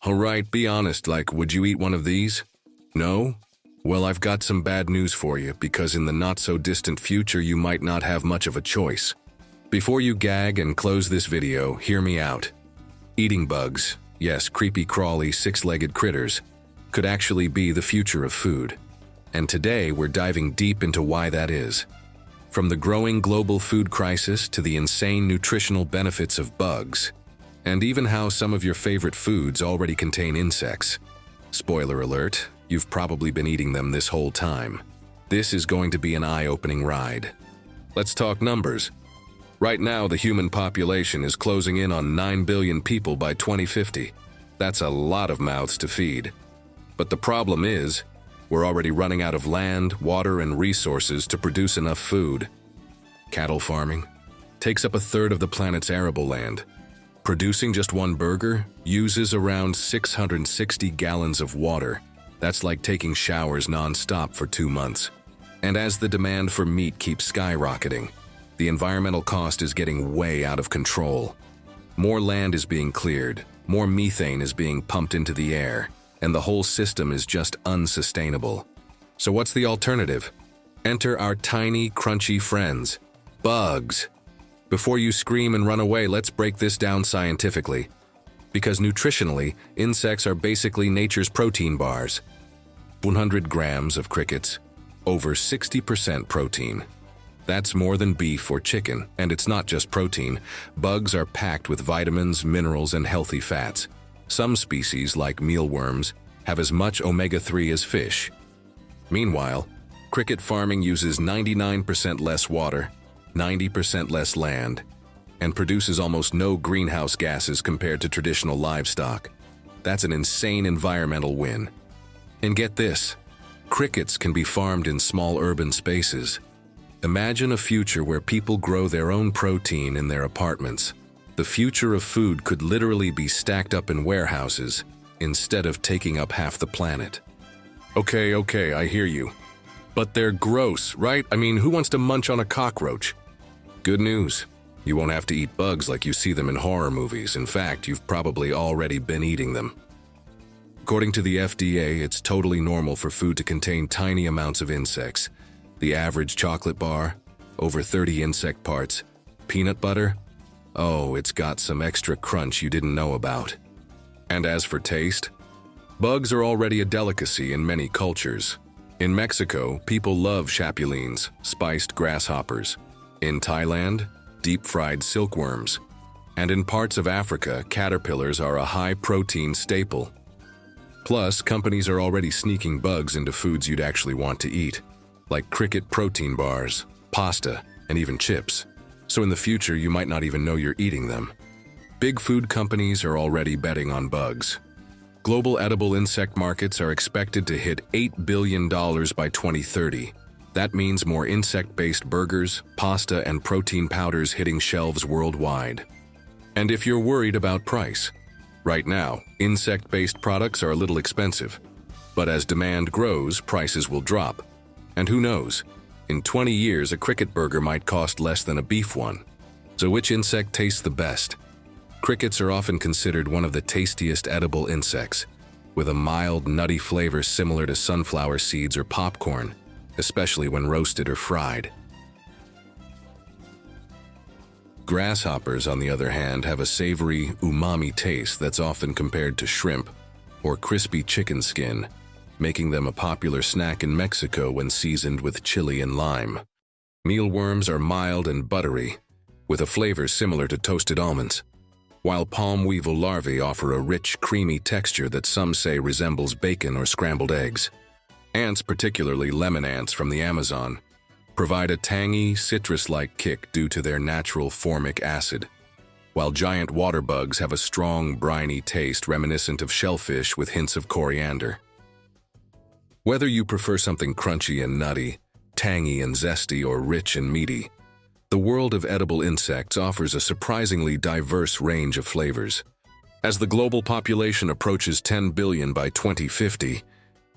Alright, be honest, like, would you eat one of these? No? Well, I've got some bad news for you, because in the not-so-distant future you might not have much of a choice. Before you gag and close this video, hear me out. Eating bugs, yes, creepy crawly, six-legged critters, could actually be the future of food. And today we're diving deep into why that is. From the growing global food crisis to the insane nutritional benefits of bugs, and even how some of your favorite foods already contain insects. Spoiler alert, you've probably been eating them this whole time. This is going to be an eye-opening ride. Let's talk numbers. Right now, the human population is closing in on 9 billion people by 2050. That's a lot of mouths to feed. But the problem is, we're already running out of land, water, and resources to produce enough food. Cattle farming takes up a third of the planet's arable land. Producing just one burger uses around 660 gallons of water. That's like taking showers non-stop for 2 months. And as the demand for meat keeps skyrocketing, the environmental cost is getting way out of control. More land is being cleared, more methane is being pumped into the air, and the whole system is just unsustainable. So what's the alternative? Enter our tiny, crunchy friends, bugs. Before you scream and run away, let's break this down scientifically. Because nutritionally, insects are basically nature's protein bars. 100 grams of crickets, over 60% protein. That's more than beef or chicken, and it's not just protein. Bugs are packed with vitamins, minerals, and healthy fats. Some species, like mealworms, have as much omega-3 as fish. Meanwhile, cricket farming uses 99% less water, 90% less land, and produces almost no greenhouse gases compared to traditional livestock. That's an insane environmental win. And get this, crickets can be farmed in small urban spaces. Imagine a future where people grow their own protein in their apartments. The future of food could literally be stacked up in warehouses instead of taking up half the planet. Okay, I hear you. But they're gross, right? I mean, who wants to munch on a cockroach? Good news. You won't have to eat bugs like you see them in horror movies. In fact, you've probably already been eating them. According to the FDA, it's totally normal for food to contain tiny amounts of insects. The average chocolate bar, over 30 insect parts. Peanut butter? Oh, it's got some extra crunch you didn't know about. And as for taste, bugs are already a delicacy in many cultures. In Mexico, people love chapulines, spiced grasshoppers. In Thailand, deep-fried silkworms. And in parts of Africa, caterpillars are a high-protein staple. Plus, companies are already sneaking bugs into foods you'd actually want to eat, like cricket protein bars, pasta, and even chips. So in the future, you might not even know you're eating them. Big food companies are already betting on bugs. Global edible insect markets are expected to hit $8 billion by 2030. That means more insect-based burgers, pasta, and protein powders hitting shelves worldwide. And if you're worried about price, right now, insect-based products are a little expensive. But as demand grows, prices will drop. And who knows? In 20 years, a cricket burger might cost less than a beef one. So which insect tastes the best? Crickets are often considered one of the tastiest edible insects, with a mild, nutty flavor similar to sunflower seeds or popcorn, especially when roasted or fried. Grasshoppers, on the other hand, have a savory, umami taste that's often compared to shrimp or crispy chicken skin, making them a popular snack in Mexico when seasoned with chili and lime. Mealworms are mild and buttery, with a flavor similar to toasted almonds, while palm weevil larvae offer a rich, creamy texture that some say resembles bacon or scrambled eggs. Ants, particularly lemon ants from the Amazon, provide a tangy, citrus-like kick due to their natural formic acid, while giant water bugs have a strong, briny taste reminiscent of shellfish with hints of coriander. Whether you prefer something crunchy and nutty, tangy and zesty, or rich and meaty, the world of edible insects offers a surprisingly diverse range of flavors. As the global population approaches 10 billion by 2050,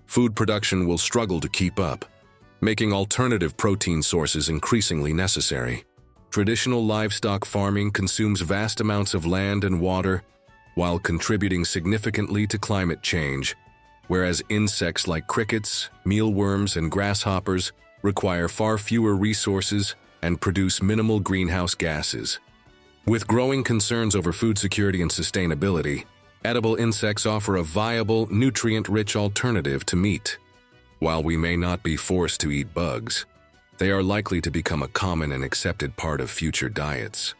food production will struggle to keep up, making alternative protein sources increasingly necessary. Traditional livestock farming consumes vast amounts of land and water, while contributing significantly to climate change, whereas insects like crickets, mealworms, and grasshoppers require far fewer resources and produce minimal greenhouse gases. With growing concerns over food security and sustainability, edible insects offer a viable, nutrient-rich alternative to meat. While we may not be forced to eat bugs, they are likely to become a common and accepted part of future diets.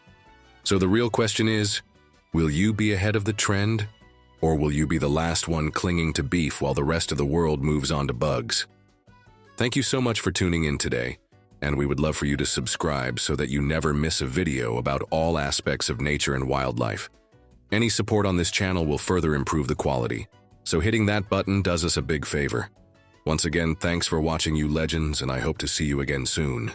So the real question is, will you be ahead of the trend, or will you be the last one clinging to beef while the rest of the world moves on to bugs? Thank you so much for tuning in today, and we would love for you to subscribe so that you never miss a video about all aspects of nature and wildlife. Any support on this channel will further improve the quality, so hitting that button does us a big favor. Once again, thanks for watching, you legends, and I hope to see you again soon.